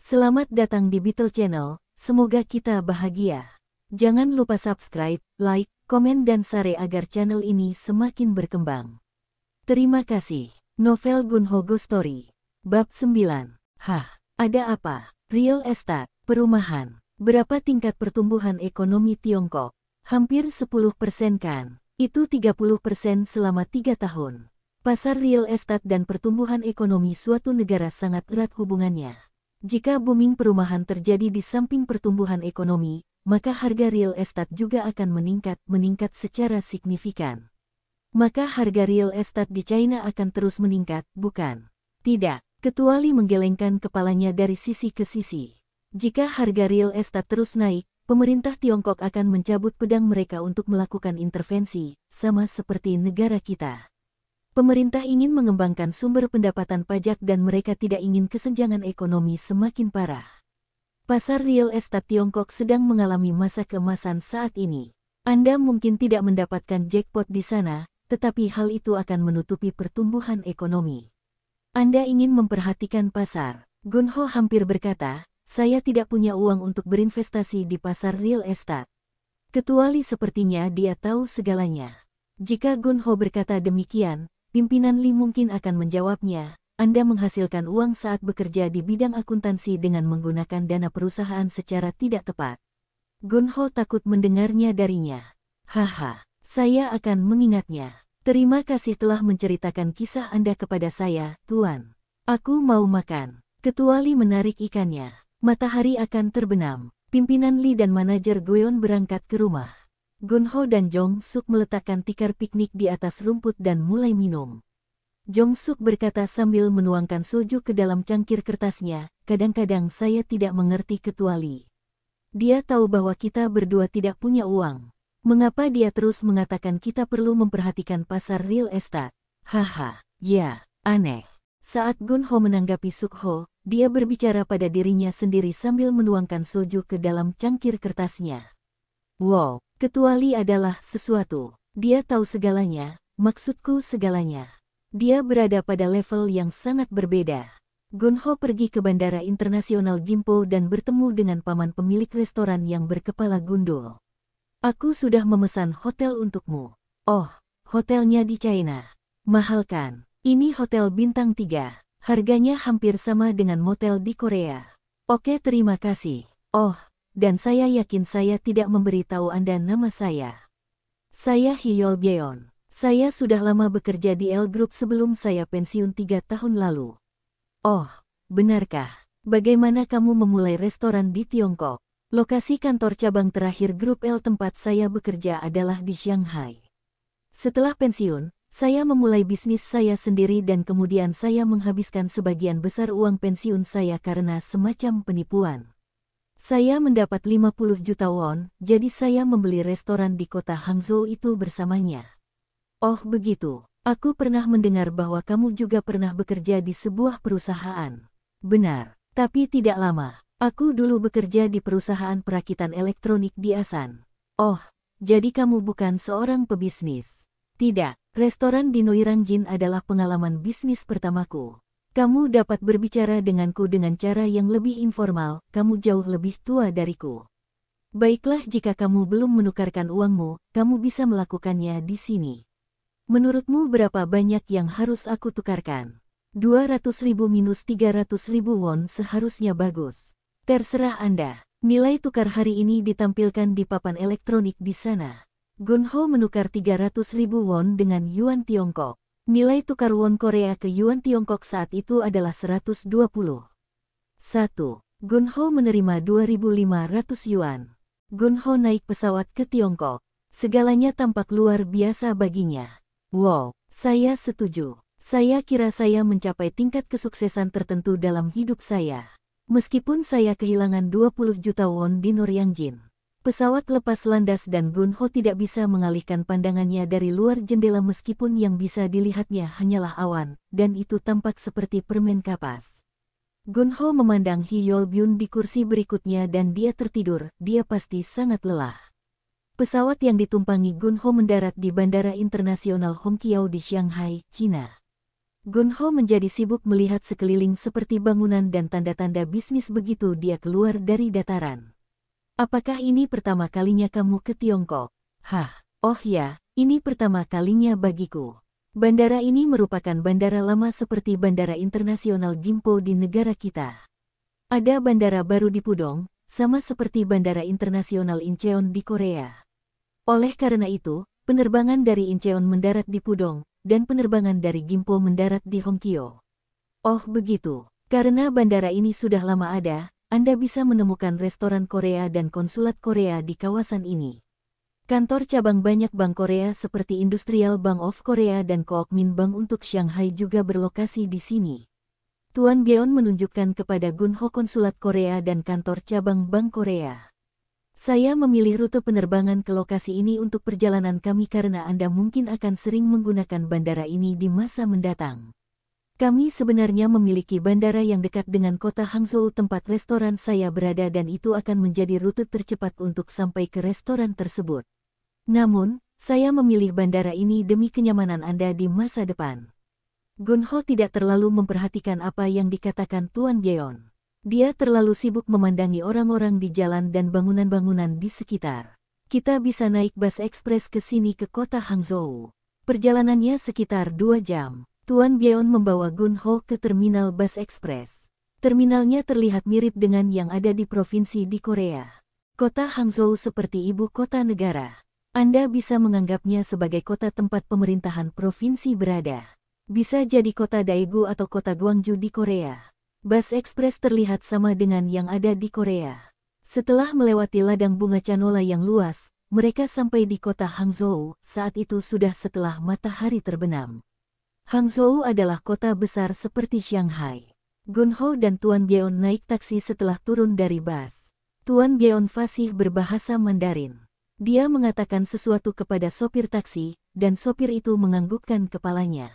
Selamat datang di Beetle Channel, semoga kita bahagia. Jangan lupa subscribe, like, komen dan share agar channel ini semakin berkembang. Terima kasih. Novel Gunho Ghost Story. Bab 9. Hah, ada apa? Real estate, perumahan. Berapa tingkat pertumbuhan ekonomi Tiongkok? Hampir 10% kan? Itu 30% selama 3 tahun. Pasar real estate dan pertumbuhan ekonomi suatu negara sangat erat hubungannya. Jika booming perumahan terjadi di samping pertumbuhan ekonomi, maka harga real estate juga akan meningkat secara signifikan. Maka harga real estate di China akan terus meningkat, bukan? Tidak, kecuali menggelengkan kepalanya dari sisi ke sisi. Jika harga real estate terus naik, pemerintah Tiongkok akan mencabut pedang mereka untuk melakukan intervensi, sama seperti negara kita. Pemerintah ingin mengembangkan sumber pendapatan pajak dan mereka tidak ingin kesenjangan ekonomi semakin parah. Pasar real estate Tiongkok sedang mengalami masa keemasan saat ini. Anda mungkin tidak mendapatkan jackpot di sana, tetapi hal itu akan menutupi pertumbuhan ekonomi. Anda ingin memperhatikan pasar. Gunho hampir berkata, saya tidak punya uang untuk berinvestasi di pasar real estate. Kecuali sepertinya dia tahu segalanya. Jika Gunho berkata demikian, pimpinan Li mungkin akan menjawabnya, Anda menghasilkan uang saat bekerja di bidang akuntansi dengan menggunakan dana perusahaan secara tidak tepat. Gunho takut mendengarnya darinya. Haha, saya akan mengingatnya. Terima kasih telah menceritakan kisah Anda kepada saya, Tuan. Aku mau makan. Kecuali menarik ikannya. Matahari akan terbenam. Pimpinan Li dan manajer Gueon berangkat ke rumah. Gunho dan Jong Suk meletakkan tikar piknik di atas rumput dan mulai minum. Jong Suk berkata sambil menuangkan soju ke dalam cangkir kertasnya, kadang-kadang saya tidak mengerti kecuali. Dia tahu bahwa kita berdua tidak punya uang. Mengapa dia terus mengatakan kita perlu memperhatikan pasar real estate? Haha, ya, aneh. Saat Gunho menanggapi Sukho, dia berbicara pada dirinya sendiri sambil menuangkan soju ke dalam cangkir kertasnya. Wow. Kecuali adalah sesuatu. Dia tahu segalanya, maksudku segalanya. Dia berada pada level yang sangat berbeda. Gunho pergi ke Bandara Internasional Gimpo dan bertemu dengan paman pemilik restoran yang berkepala gundul. Aku sudah memesan hotel untukmu. Oh, hotelnya di China. Mahal kan? Ini hotel bintang 3. Harganya hampir sama dengan motel di Korea. Oke, terima kasih. Oh. Dan saya yakin saya tidak memberitahu Anda nama saya. Saya Hyol Byeon. Saya sudah lama bekerja di L Group sebelum saya pensiun 3 tahun lalu. Oh, benarkah? Bagaimana kamu memulai restoran di Tiongkok? Lokasi kantor cabang terakhir grup L tempat saya bekerja adalah di Shanghai. Setelah pensiun, saya memulai bisnis saya sendiri dan kemudian saya menghabiskan sebagian besar uang pensiun saya karena semacam penipuan. Saya mendapat 50 juta won, jadi saya membeli restoran di kota Hangzhou itu bersamanya. Oh begitu, aku pernah mendengar bahwa kamu juga pernah bekerja di sebuah perusahaan. Benar, tapi tidak lama. Aku dulu bekerja di perusahaan perakitan elektronik di Asan. Oh, jadi kamu bukan seorang pebisnis. Tidak, restoran di Noirangjin adalah pengalaman bisnis pertamaku. Kamu dapat berbicara denganku dengan cara yang lebih informal, kamu jauh lebih tua dariku. Baiklah jika kamu belum menukarkan uangmu, kamu bisa melakukannya di sini. Menurutmu berapa banyak yang harus aku tukarkan? 200.000 minus 300.000 won seharusnya bagus. Terserah Anda. Nilai tukar hari ini ditampilkan di papan elektronik di sana. Gunho menukar 300.000 won dengan yuan Tiongkok. Nilai tukar won Korea ke yuan Tiongkok saat itu adalah 120. 1. Gunho menerima 2.500 yuan. Gunho naik pesawat ke Tiongkok. Segalanya tampak luar biasa baginya. Wow, saya setuju. Saya kira saya mencapai tingkat kesuksesan tertentu dalam hidup saya. Meskipun saya kehilangan 20 juta won di Noryangjin. Pesawat lepas landas dan Gunho tidak bisa mengalihkan pandangannya dari luar jendela meskipun yang bisa dilihatnya hanyalah awan, dan itu tampak seperti permen kapas. Gunho memandang Hyol Byun di kursi berikutnya dan dia tertidur, dia pasti sangat lelah. Pesawat yang ditumpangi Gunho mendarat di Bandara Internasional Hongqiao di Shanghai, Cina. Gunho menjadi sibuk melihat sekeliling seperti bangunan dan tanda-tanda bisnis begitu dia keluar dari dataran. Apakah ini pertama kalinya kamu ke Tiongkok? Hah, oh ya, ini pertama kalinya bagiku. Bandara ini merupakan bandara lama seperti Bandara Internasional Gimpo di negara kita. Ada bandara baru di Pudong, sama seperti Bandara Internasional Incheon di Korea. Oleh karena itu, penerbangan dari Incheon mendarat di Pudong, dan penerbangan dari Gimpo mendarat di Hongkyo. Oh begitu, karena bandara ini sudah lama ada, Anda bisa menemukan restoran Korea dan konsulat Korea di kawasan ini. Kantor cabang banyak bank Korea seperti Industrial Bank of Korea dan Kookmin Bank untuk Shanghai juga berlokasi di sini. Tuan Geon menunjukkan kepada Gunho konsulat Korea dan kantor cabang Bank Korea. Saya memilih rute penerbangan ke lokasi ini untuk perjalanan kami karena Anda mungkin akan sering menggunakan bandara ini di masa mendatang. Kami sebenarnya memiliki bandara yang dekat dengan kota Hangzhou tempat restoran saya berada dan itu akan menjadi rute tercepat untuk sampai ke restoran tersebut. Namun, saya memilih bandara ini demi kenyamanan Anda di masa depan. Gunho tidak terlalu memperhatikan apa yang dikatakan Tuan Geon. Dia terlalu sibuk memandangi orang-orang di jalan dan bangunan-bangunan di sekitar. Kita bisa naik bus ekspres ke sini ke kota Hangzhou. Perjalanannya sekitar 2 jam. Tuan Geon membawa Gunho ke terminal bus ekspres. Terminalnya terlihat mirip dengan yang ada di provinsi di Korea. Kota Hangzhou seperti ibu kota negara. Anda bisa menganggapnya sebagai kota tempat pemerintahan provinsi berada. Bisa jadi kota Daegu atau kota Gwangju di Korea. Bus ekspres terlihat sama dengan yang ada di Korea. Setelah melewati ladang bunga canola yang luas, mereka sampai di kota Hangzhou. Saat itu sudah setelah matahari terbenam. Hangzhou adalah kota besar seperti Shanghai. Gunho dan Tuan Geon naik taksi setelah turun dari bus. Tuan Geon fasih berbahasa Mandarin. Dia mengatakan sesuatu kepada sopir taksi, dan sopir itu menganggukkan kepalanya.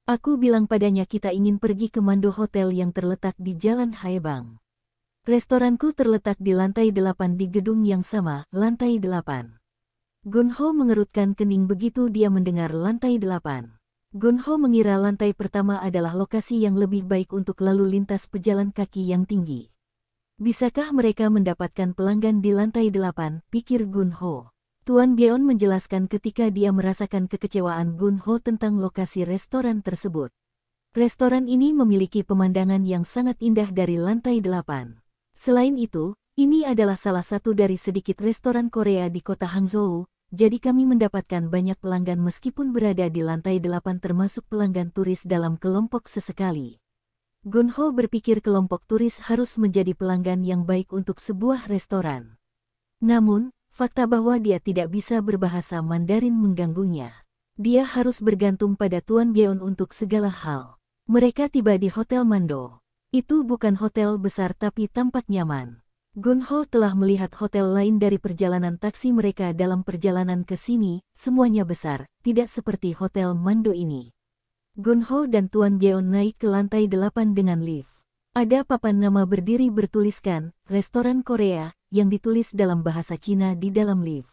Aku bilang padanya kita ingin pergi ke Mando Hotel yang terletak di Jalan Haebang. Restoranku terletak di lantai 8 di gedung yang sama, lantai 8. Gunho mengerutkan kening begitu dia mendengar lantai 8. Gunho mengira lantai pertama adalah lokasi yang lebih baik untuk lalu lintas pejalan kaki yang tinggi. Bisakah mereka mendapatkan pelanggan di lantai 8, pikir Gunho. Tuan Geon menjelaskan ketika dia merasakan kekecewaan Gunho tentang lokasi restoran tersebut. Restoran ini memiliki pemandangan yang sangat indah dari lantai 8. Selain itu, ini adalah salah satu dari sedikit restoran Korea di kota Hangzhou, jadi kami mendapatkan banyak pelanggan meskipun berada di lantai 8 termasuk pelanggan turis dalam kelompok sesekali. Gunho berpikir kelompok turis harus menjadi pelanggan yang baik untuk sebuah restoran. Namun, fakta bahwa dia tidak bisa berbahasa Mandarin mengganggunya. Dia harus bergantung pada Tuan Geon untuk segala hal. Mereka tiba di Hotel Mando. Itu bukan hotel besar tapi tampak nyaman. Gunho telah melihat hotel lain dari perjalanan taksi mereka dalam perjalanan ke sini, semuanya besar, tidak seperti Hotel Mando ini. Gunho dan Tuan Geon naik ke lantai 8 dengan lift. Ada papan nama berdiri bertuliskan, Restoran Korea, yang ditulis dalam bahasa Cina di dalam lift.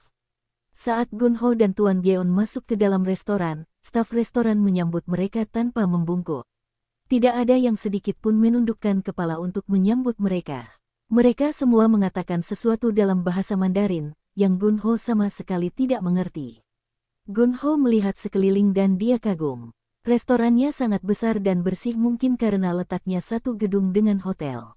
Saat Gunho dan Tuan Geon masuk ke dalam restoran, staf restoran menyambut mereka tanpa membungkuk. Tidak ada yang sedikit pun menundukkan kepala untuk menyambut mereka. Mereka semua mengatakan sesuatu dalam bahasa Mandarin, yang Gunho sama sekali tidak mengerti. Gunho melihat sekeliling dan dia kagum. Restorannya sangat besar dan bersih mungkin karena letaknya satu gedung dengan hotel.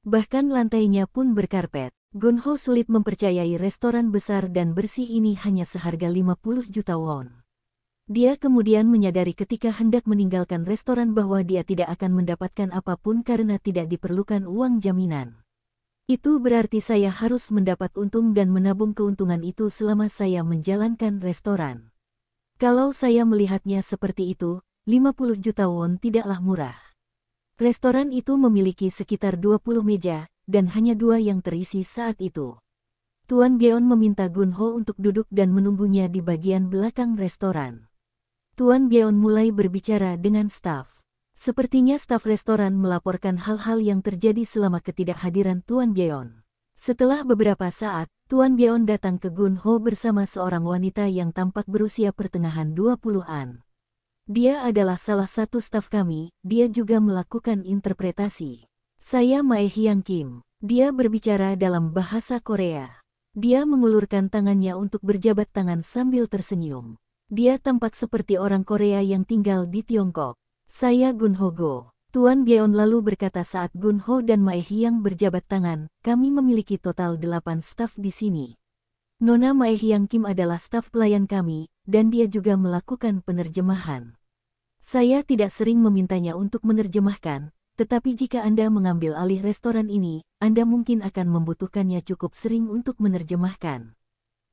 Bahkan lantainya pun berkarpet. Gunho sulit mempercayai restoran besar dan bersih ini hanya seharga 50 juta won. Dia kemudian menyadari ketika hendak meninggalkan restoran bahwa dia tidak akan mendapatkan apapun karena tidak diperlukan uang jaminan. Itu berarti saya harus mendapat untung dan menabung keuntungan itu selama saya menjalankan restoran. Kalau saya melihatnya seperti itu, 50 juta won tidaklah murah. Restoran itu memiliki sekitar 20 meja, dan hanya 2 yang terisi saat itu. Tuan Geon meminta Gunho untuk duduk dan menunggunya di bagian belakang restoran. Tuan Geon mulai berbicara dengan staf. Sepertinya staf restoran melaporkan hal-hal yang terjadi selama ketidakhadiran Tuan Geon. Setelah beberapa saat, Tuan Geon datang ke Gunho bersama seorang wanita yang tampak berusia pertengahan 20-an. Dia adalah salah satu staf kami, dia juga melakukan interpretasi. Saya Mae Hyang Kim. Dia berbicara dalam bahasa Korea. Dia mengulurkan tangannya untuk berjabat tangan sambil tersenyum. Dia tampak seperti orang Korea yang tinggal di Tiongkok. Saya Gun Ho Go. Tuan Byeon lalu berkata saat Gun Ho dan Mae Hyang berjabat tangan, kami memiliki total 8 staf di sini. Nona Mae Hyang Kim adalah staf pelayan kami, dan dia juga melakukan penerjemahan. Saya tidak sering memintanya untuk menerjemahkan, tetapi jika Anda mengambil alih restoran ini, Anda mungkin akan membutuhkannya cukup sering untuk menerjemahkan.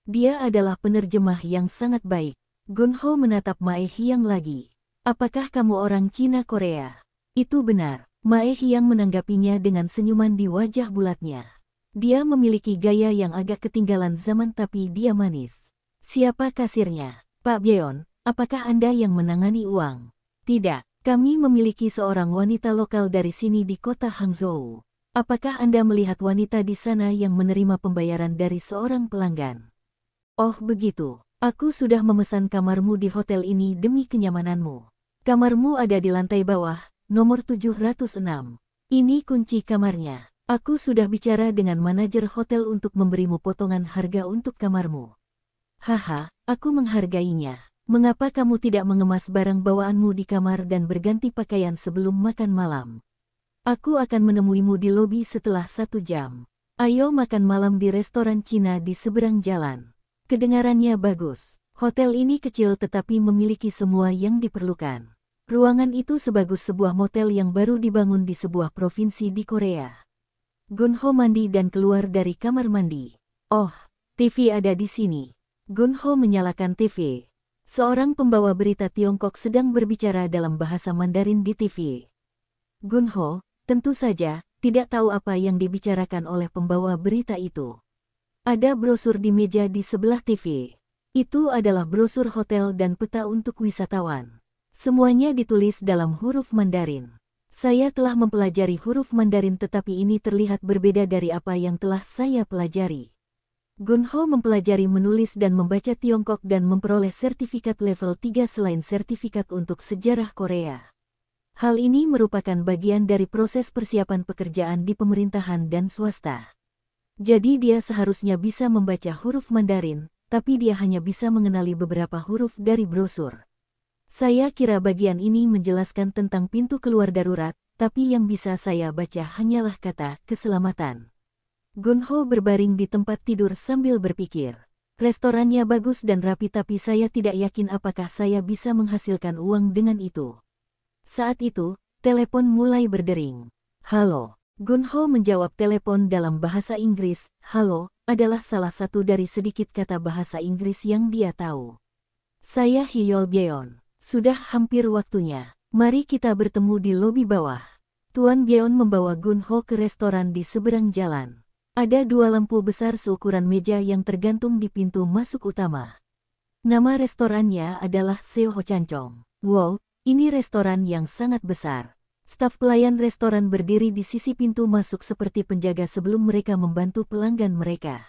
Dia adalah penerjemah yang sangat baik. Gun Ho menatap Mae Hyang lagi. Apakah kamu orang Cina Korea? Itu benar. Mae Hyang menanggapinya dengan senyuman di wajah bulatnya. Dia memiliki gaya yang agak ketinggalan zaman tapi dia manis. Siapa kasirnya? Pak Byeon, apakah Anda yang menangani uang? Tidak, kami memiliki seorang wanita lokal dari sini di kota Hangzhou. Apakah Anda melihat wanita di sana yang menerima pembayaran dari seorang pelanggan? Oh begitu, aku sudah memesan kamarmu di hotel ini demi kenyamananmu. Kamarmu ada di lantai bawah, nomor 706. Ini kunci kamarnya. Aku sudah bicara dengan manajer hotel untuk memberimu potongan harga untuk kamarmu. Haha, aku menghargainya. Mengapa kamu tidak mengemas barang bawaanmu di kamar dan berganti pakaian sebelum makan malam? Aku akan menemuimu di lobi setelah 1 jam. Ayo makan malam di restoran Cina di seberang jalan. Kedengarannya bagus. Hotel ini kecil tetapi memiliki semua yang diperlukan. Ruangan itu sebagus sebuah motel yang baru dibangun di sebuah provinsi di Korea. Gun Ho mandi dan keluar dari kamar mandi. Oh, TV ada di sini. Gun Ho menyalakan TV. Seorang pembawa berita Tiongkok sedang berbicara dalam bahasa Mandarin di TV. Gun Ho, tentu saja, tidak tahu apa yang dibicarakan oleh pembawa berita itu. Ada brosur di meja di sebelah TV. Itu adalah brosur hotel dan peta untuk wisatawan. Semuanya ditulis dalam huruf Mandarin. Saya telah mempelajari huruf Mandarin tetapi ini terlihat berbeda dari apa yang telah saya pelajari. Gun Ho mempelajari menulis dan membaca Tiongkok dan memperoleh sertifikat level 3 selain sertifikat untuk sejarah Korea. Hal ini merupakan bagian dari proses persiapan pekerjaan di pemerintahan dan swasta. Jadi dia seharusnya bisa membaca huruf Mandarin, tapi dia hanya bisa mengenali beberapa huruf dari brosur. Saya kira bagian ini menjelaskan tentang pintu keluar darurat, tapi yang bisa saya baca hanyalah kata keselamatan. Gun Ho berbaring di tempat tidur sambil berpikir. Restorannya bagus dan rapi tapi saya tidak yakin apakah saya bisa menghasilkan uang dengan itu. Saat itu, telepon mulai berdering. Halo. Gun Ho menjawab telepon dalam bahasa Inggris. Halo, adalah salah satu dari sedikit kata bahasa Inggris yang dia tahu. Saya Hyol Byeon. Sudah hampir waktunya. Mari kita bertemu di lobi bawah. Tuan Byeon membawa Gun Ho ke restoran di seberang jalan. Ada 2 lampu besar seukuran meja yang tergantung di pintu masuk utama. Nama restorannya adalah Seo Ho Chancong. Wow, ini restoran yang sangat besar. Staf pelayan restoran berdiri di sisi pintu masuk seperti penjaga sebelum mereka membantu pelanggan mereka.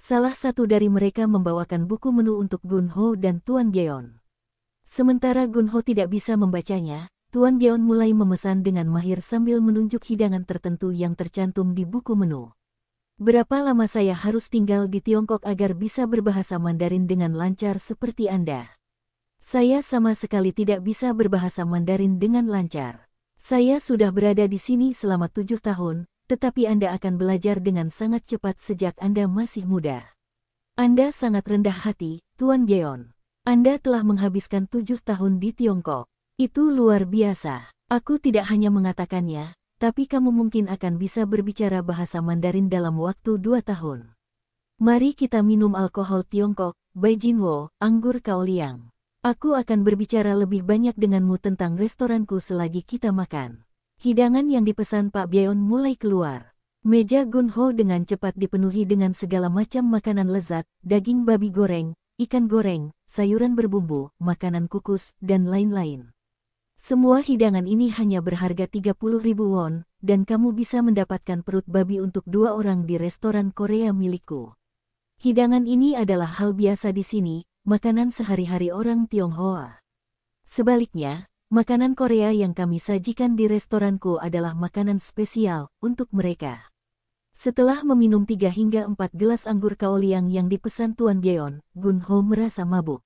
Salah satu dari mereka membawakan buku menu untuk Gun Ho dan Tuan Byeon. Sementara Gun Ho tidak bisa membacanya, Tuan Byeon mulai memesan dengan mahir sambil menunjuk hidangan tertentu yang tercantum di buku menu. Berapa lama saya harus tinggal di Tiongkok agar bisa berbahasa Mandarin dengan lancar seperti Anda? Saya sama sekali tidak bisa berbahasa Mandarin dengan lancar. Saya sudah berada di sini selama 7 tahun, tetapi Anda akan belajar dengan sangat cepat sejak Anda masih muda. Anda sangat rendah hati, Tuan Byeon. Anda telah menghabiskan 7 tahun di Tiongkok. Itu luar biasa. Aku tidak hanya mengatakannya, tapi kamu mungkin akan bisa berbicara bahasa Mandarin dalam waktu 2 tahun. Mari kita minum alkohol Tiongkok, Baijinwo, anggur Kaoliang. Aku akan berbicara lebih banyak denganmu tentang restoranku selagi kita makan. Hidangan yang dipesan Pak Byeon mulai keluar. Meja Gun Ho dengan cepat dipenuhi dengan segala macam makanan lezat, daging babi goreng, ikan goreng, sayuran berbumbu, makanan kukus, dan lain-lain. Semua hidangan ini hanya berharga 30.000 won, dan kamu bisa mendapatkan perut babi untuk 2 orang di restoran Korea milikku. Hidangan ini adalah hal biasa di sini, makanan sehari-hari orang Tionghoa. Sebaliknya, makanan Korea yang kami sajikan di restoranku adalah makanan spesial untuk mereka. Setelah meminum 3 hingga 4 gelas anggur kaoliang yang dipesan Tuan Byeon, Gunho merasa mabuk.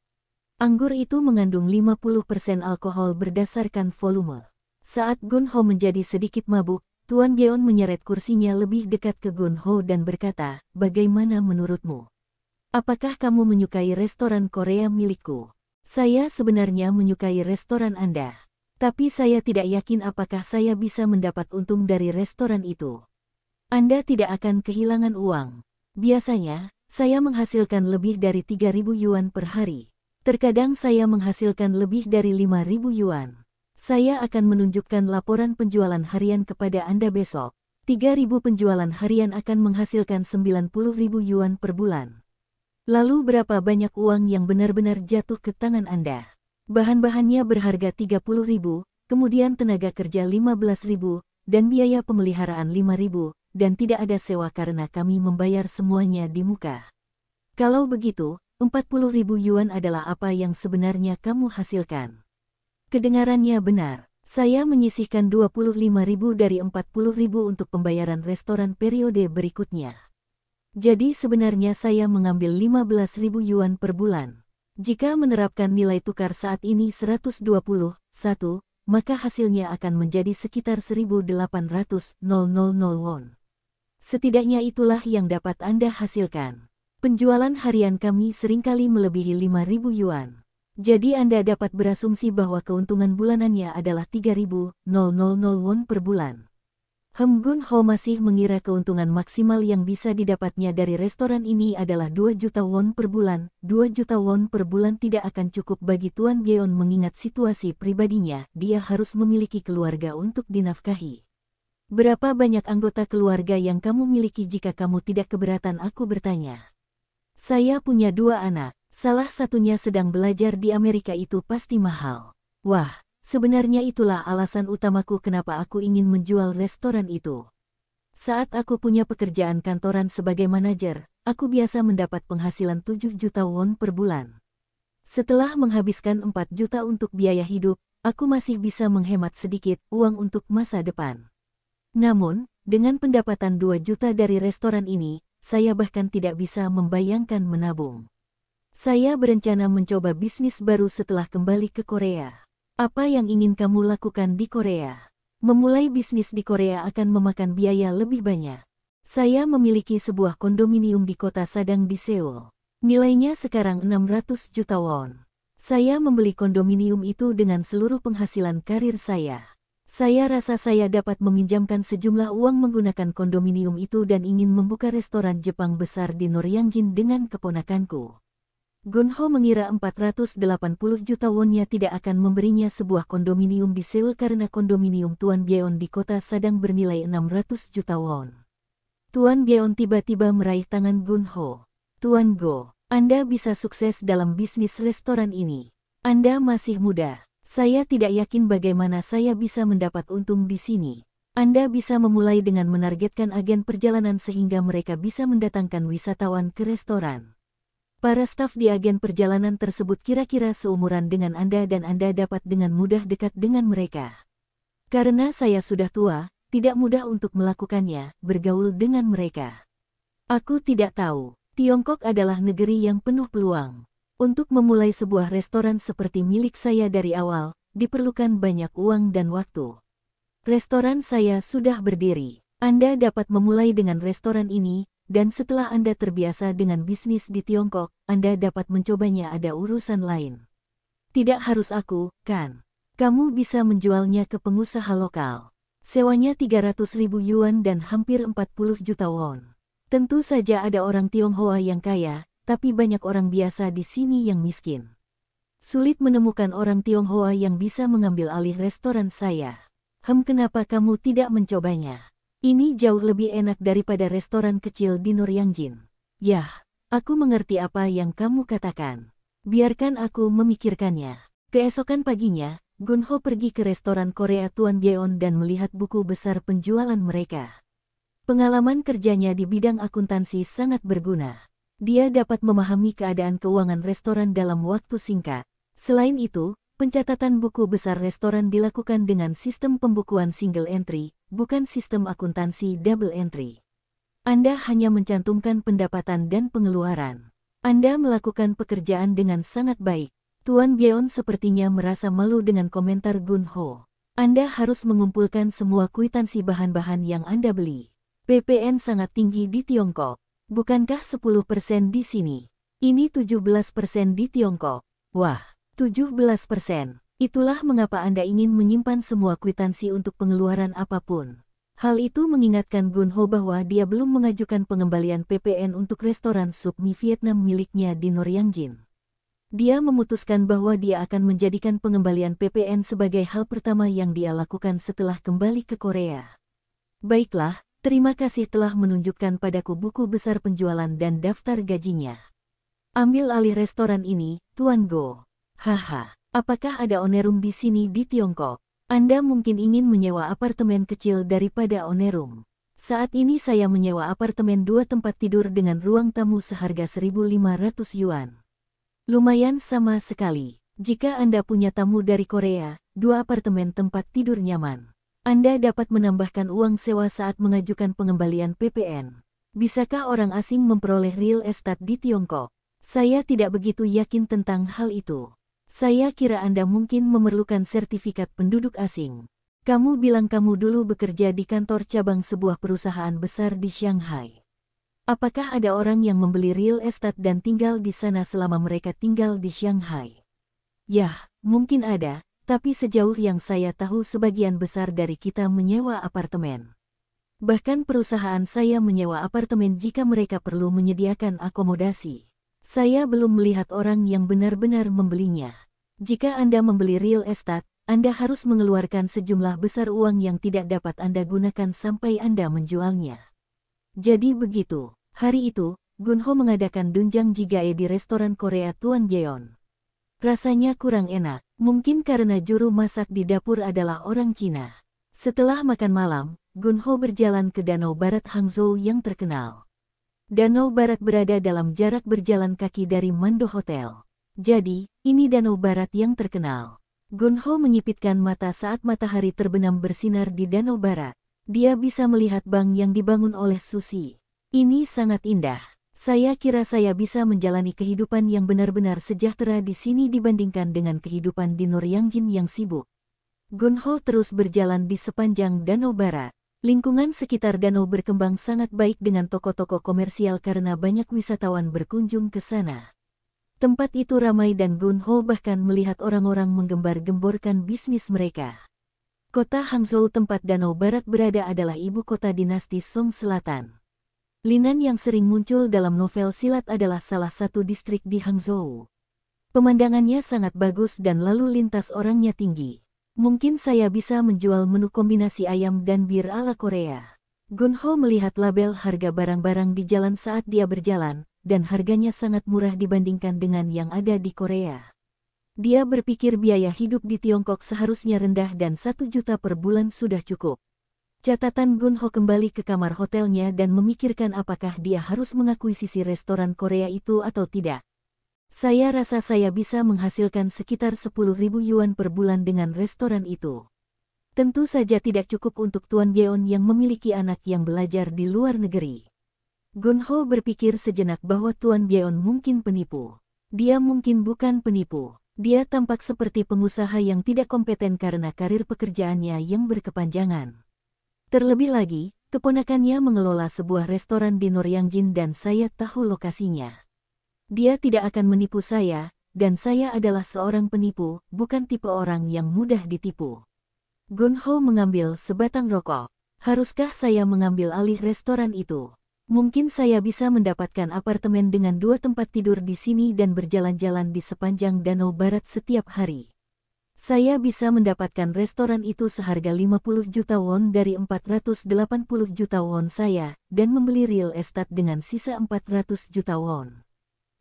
Anggur itu mengandung 50% alkohol berdasarkan volume. Saat Gunho menjadi sedikit mabuk, Tuan Byeon menyeret kursinya lebih dekat ke Gunho dan berkata, "Bagaimana menurutmu? Apakah kamu menyukai restoran Korea milikku?" "Saya sebenarnya menyukai restoran Anda. Tapi saya tidak yakin apakah saya bisa mendapat untung dari restoran itu. Anda tidak akan kehilangan uang. Biasanya, saya menghasilkan lebih dari 3.000 yuan per hari. Terkadang saya menghasilkan lebih dari 5.000 yuan. Saya akan menunjukkan laporan penjualan harian kepada Anda besok. 3.000 penjualan harian akan menghasilkan 90.000 yuan per bulan. Lalu berapa banyak uang yang benar-benar jatuh ke tangan Anda? Bahan-bahannya berharga 30.000, kemudian tenaga kerja 15.000, dan biaya pemeliharaan 5.000. Dan tidak ada sewa karena kami membayar semuanya di muka. Kalau begitu, 40.000 yuan adalah apa yang sebenarnya kamu hasilkan." Kedengarannya benar. Saya menyisihkan 25.000 dari 40.000 untuk pembayaran restoran periode berikutnya. Jadi sebenarnya saya mengambil 15.000 yuan per bulan. Jika menerapkan nilai tukar saat ini 121, maka hasilnya akan menjadi sekitar 1.800 won. Setidaknya itulah yang dapat Anda hasilkan. Penjualan harian kami seringkali melebihi 5.000 yuan. Jadi Anda dapat berasumsi bahwa keuntungan bulanannya adalah 3.000 won per bulan. Gunho masih mengira keuntungan maksimal yang bisa didapatnya dari restoran ini adalah 2 juta won per bulan. 2 juta won per bulan tidak akan cukup bagi Tuan Byeon mengingat situasi pribadinya, dia harus memiliki keluarga untuk dinafkahi. "Berapa banyak anggota keluarga yang kamu miliki jika kamu tidak keberatan?" aku bertanya. "Saya punya 2 anak, salah satunya sedang belajar di Amerika, itu pasti mahal." Wah, sebenarnya itulah alasan utamaku kenapa aku ingin menjual restoran itu. Saat aku punya pekerjaan kantoran sebagai manajer, aku biasa mendapat penghasilan 7 juta won per bulan. Setelah menghabiskan 4 juta untuk biaya hidup, aku masih bisa menghemat sedikit uang untuk masa depan. Namun, dengan pendapatan 2 juta dari restoran ini, saya bahkan tidak bisa membayangkan menabung. Saya berencana mencoba bisnis baru setelah kembali ke Korea. Apa yang ingin kamu lakukan di Korea? Memulai bisnis di Korea akan memakan biaya lebih banyak. Saya memiliki sebuah kondominium di kota Sadang di Seoul. Nilainya sekarang 600 juta won. Saya membeli kondominium itu dengan seluruh penghasilan karir saya. Saya rasa saya dapat meminjamkan sejumlah uang menggunakan kondominium itu dan ingin membuka restoran Jepang besar di Noryangjin dengan keponakanku. Gunho mengira 480 juta wonnya tidak akan memberinya sebuah kondominium di Seoul karena kondominium Tuan Byeon di kota Sadang bernilai 600 juta won. Tuan Byeon tiba-tiba meraih tangan Gunho. "Tuan Go, Anda bisa sukses dalam bisnis restoran ini. Anda masih muda. Saya tidak yakin bagaimana saya bisa mendapat untung di sini. Anda bisa memulai dengan menargetkan agen perjalanan sehingga mereka bisa mendatangkan wisatawan ke restoran. Para staf di agen perjalanan tersebut kira-kira seumuran dengan Anda dan Anda dapat dengan mudah dekat dengan mereka. Karena saya sudah tua, tidak mudah untuk melakukannya, bergaul dengan mereka. Aku tidak tahu, Tiongkok adalah negeri yang penuh peluang. Untuk memulai sebuah restoran seperti milik saya dari awal, diperlukan banyak uang dan waktu. Restoran saya sudah berdiri. Anda dapat memulai dengan restoran ini, dan setelah Anda terbiasa dengan bisnis di Tiongkok, Anda dapat mencobanya. Ada urusan lain. Tidak harus aku, kan? Kamu bisa menjualnya ke pengusaha lokal. Sewanya 300.000 yuan dan hampir 40 juta won. Tentu saja ada orang Tionghoa yang kaya, tapi banyak orang biasa di sini yang miskin. Sulit menemukan orang Tionghoa yang bisa mengambil alih restoran saya. Kenapa kamu tidak mencobanya? Ini jauh lebih enak daripada restoran kecil di Noryangjin. Yah, aku mengerti apa yang kamu katakan. Biarkan aku memikirkannya. Keesokan paginya, Gunho pergi ke restoran Korea Tuan Byeon dan melihat buku besar penjualan mereka. Pengalaman kerjanya di bidang akuntansi sangat berguna. Dia dapat memahami keadaan keuangan restoran dalam waktu singkat. Selain itu, Pencatatan buku besar restoran dilakukan dengan sistem pembukuan single entry, bukan sistem akuntansi double entry. Anda hanya mencantumkan pendapatan dan pengeluaran. Anda melakukan pekerjaan dengan sangat baik. Tuan Byeon sepertinya merasa malu dengan komentar Gun-ho. Anda harus mengumpulkan semua kwitansi bahan-bahan yang Anda beli. PPN sangat tinggi di Tiongkok. Bukankah 10% di sini? Ini 17% di Tiongkok. Wah, 17%. Itulah mengapa Anda ingin menyimpan semua kwitansi untuk pengeluaran apapun. Hal itu mengingatkan Gun-ho bahwa dia belum mengajukan pengembalian PPN untuk restoran sup mie Vietnam miliknya di Noryangjin. Dia memutuskan bahwa dia akan menjadikan pengembalian PPN sebagai hal pertama yang dia lakukan setelah kembali ke Korea. Baiklah, terima kasih telah menunjukkan padaku buku besar penjualan dan daftar gajinya. Ambil alih restoran ini, Tuan Go. Haha, apakah ada onerum di sini di Tiongkok? Anda mungkin ingin menyewa apartemen kecil daripada onerum. Saat ini saya menyewa apartemen 2 tempat tidur dengan ruang tamu seharga 1.500 yuan. Lumayan sama sekali. Jika Anda punya tamu dari Korea, 2 apartemen tempat tidur nyaman. Anda dapat menambahkan uang sewa saat mengajukan pengembalian PPN. Bisakah orang asing memperoleh real estate di Tiongkok? Saya tidak begitu yakin tentang hal itu. Saya kira Anda mungkin memerlukan sertifikat penduduk asing. Kamu bilang kamu dulu bekerja di kantor cabang sebuah perusahaan besar di Shanghai. Apakah ada orang yang membeli real estate dan tinggal di sana selama mereka tinggal di Shanghai? Yah, mungkin ada, tapi sejauh yang saya tahu sebagian besar dari kita menyewa apartemen. Bahkan perusahaan saya menyewa apartemen jika mereka perlu menyediakan akomodasi. Saya belum melihat orang yang benar-benar membelinya. Jika Anda membeli real estate, Anda harus mengeluarkan sejumlah besar uang yang tidak dapat Anda gunakan sampai Anda menjualnya. Jadi begitu. Hari itu, Gun-ho mengadakan dunjang jigae di restoran Korea Tuan Byeon. Rasanya kurang enak, mungkin karena juru masak di dapur adalah orang Cina. Setelah makan malam, Gun-ho berjalan ke Danau Barat Hangzhou yang terkenal. Danau Barat berada dalam jarak berjalan kaki dari Mando Hotel. Jadi, ini Danau Barat yang terkenal. Gun-ho menyipitkan mata saat matahari terbenam bersinar di Danau Barat. Dia bisa melihat bank yang dibangun oleh Susi. Ini sangat indah. Saya kira saya bisa menjalani kehidupan yang benar-benar sejahtera di sini dibandingkan dengan kehidupan di Noryangjin yang sibuk. Gun-ho terus berjalan di sepanjang Danau Barat. Lingkungan sekitar danau berkembang sangat baik dengan toko-toko komersial karena banyak wisatawan berkunjung ke sana. Tempat itu ramai dan Gun-ho bahkan melihat orang-orang menggembar-gemborkan bisnis mereka. Kota Hangzhou tempat Danau Barat berada adalah ibu kota dinasti Song Selatan. Linan yang sering muncul dalam novel silat adalah salah satu distrik di Hangzhou. Pemandangannya sangat bagus dan lalu lintas orangnya tinggi. Mungkin saya bisa menjual menu kombinasi ayam dan bir ala Korea. Gun-ho melihat label harga barang-barang di jalan saat dia berjalan, dan harganya sangat murah dibandingkan dengan yang ada di Korea. Dia berpikir biaya hidup di Tiongkok seharusnya rendah dan 1 juta per bulan sudah cukup. Catatan Gun-ho kembali ke kamar hotelnya dan memikirkan apakah dia harus mengakuisisi restoran Korea itu atau tidak. Saya rasa saya bisa menghasilkan sekitar 10.000 yuan per bulan dengan restoran itu. Tentu saja tidak cukup untuk Tuan Byeon yang memiliki anak yang belajar di luar negeri. Gun-ho berpikir sejenak bahwa Tuan Byeon mungkin penipu. Dia mungkin bukan penipu. Dia tampak seperti pengusaha yang tidak kompeten karena karir pekerjaannya yang berkepanjangan. Terlebih lagi, keponakannya mengelola sebuah restoran di Noryangjin dan saya tahu lokasinya. Dia tidak akan menipu saya, dan saya adalah seorang penipu, bukan tipe orang yang mudah ditipu. Gun-ho mengambil sebatang rokok. Haruskah saya mengambil alih restoran itu? Mungkin saya bisa mendapatkan apartemen dengan 2 tempat tidur di sini dan berjalan-jalan di sepanjang Danau Barat setiap hari. Saya bisa mendapatkan restoran itu seharga 50 juta won dari 480 juta won saya, dan membeli real estate dengan sisa 400 juta won.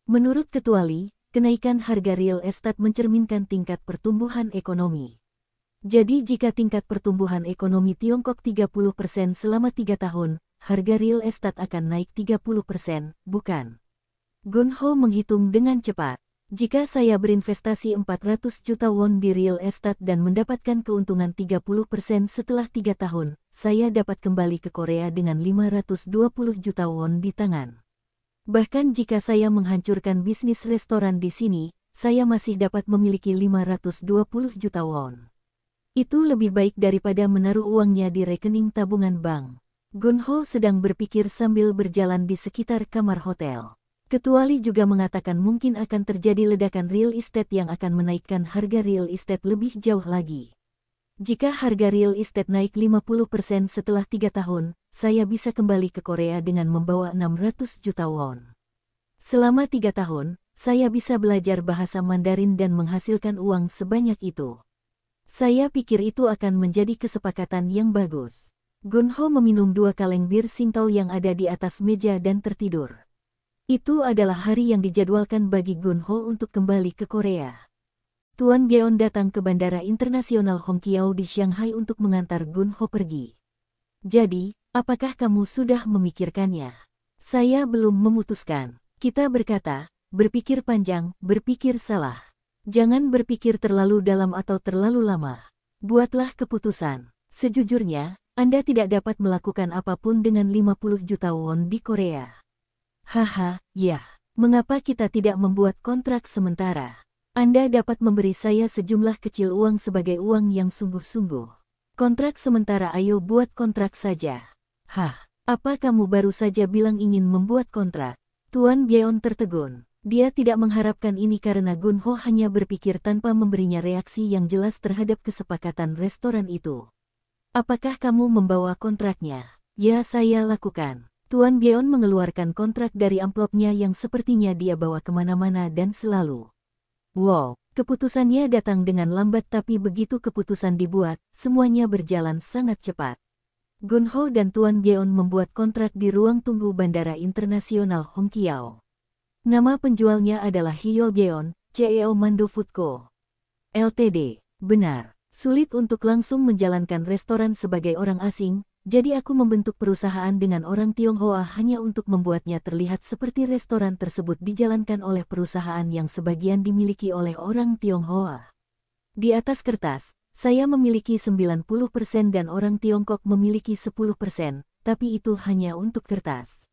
Menurut Ketua Lee, kenaikan harga real estate mencerminkan tingkat pertumbuhan ekonomi. Jadi jika tingkat pertumbuhan ekonomi Tiongkok 30% selama 3 tahun, harga real estate akan naik 30%, bukan? Gun-ho menghitung dengan cepat. Jika saya berinvestasi 400 juta won di real estate dan mendapatkan keuntungan 30% setelah 3 tahun, saya dapat kembali ke Korea dengan 520 juta won di tangan. Bahkan jika saya menghancurkan bisnis restoran di sini, saya masih dapat memiliki 520 juta won. Itu lebih baik daripada menaruh uangnya di rekening tabungan bank. Gunho sedang berpikir sambil berjalan di sekitar kamar hotel. Ketua Lee juga mengatakan mungkin akan terjadi ledakan real estate yang akan menaikkan harga real estate lebih jauh lagi. Jika harga real estate naik 50% setelah 3 tahun, saya bisa kembali ke Korea dengan membawa 600 juta won. Selama 3 tahun, saya bisa belajar bahasa Mandarin dan menghasilkan uang sebanyak itu. Saya pikir itu akan menjadi kesepakatan yang bagus. Gunho meminum 2 kaleng bir Singtao yang ada di atas meja dan tertidur. Itu adalah hari yang dijadwalkan bagi Gunho untuk kembali ke Korea. Tuan Byeon datang ke Bandara Internasional Hongqiao di Shanghai untuk mengantar Gunho pergi. Jadi, apakah kamu sudah memikirkannya? Saya belum memutuskan. Kita berkata, berpikir panjang, berpikir salah. Jangan berpikir terlalu dalam atau terlalu lama. Buatlah keputusan. Sejujurnya, Anda tidak dapat melakukan apapun dengan 50 juta won di Korea. Haha, ya. Mengapa kita tidak membuat kontrak sementara? Anda dapat memberi saya sejumlah kecil uang sebagai uang yang sungguh-sungguh. Kontrak sementara, ayo buat kontrak saja. Hah, apa kamu baru saja bilang ingin membuat kontrak? Tuan Byeon tertegun. Dia tidak mengharapkan ini karena Gunho hanya berpikir tanpa memberinya reaksi yang jelas terhadap kesepakatan restoran itu. Apakah kamu membawa kontraknya? Ya, saya lakukan. Tuan Byeon mengeluarkan kontrak dari amplopnya yang sepertinya dia bawa kemana-mana dan selalu. Wow, keputusannya datang dengan lambat tapi begitu keputusan dibuat, semuanya berjalan sangat cepat. Gunho dan Tuan Byeon membuat kontrak di ruang tunggu Bandara Internasional Hongqiao. Nama penjualnya adalah Hyol Byeon, CEO Mando Food Co. Ltd. Benar. Sulit untuk langsung menjalankan restoran sebagai orang asing, jadi aku membentuk perusahaan dengan orang Tionghoa hanya untuk membuatnya terlihat seperti restoran tersebut dijalankan oleh perusahaan yang sebagian dimiliki oleh orang Tionghoa. Di atas kertas, saya memiliki 90% dan orang Tiongkok memiliki 10%, tapi itu hanya untuk kertas.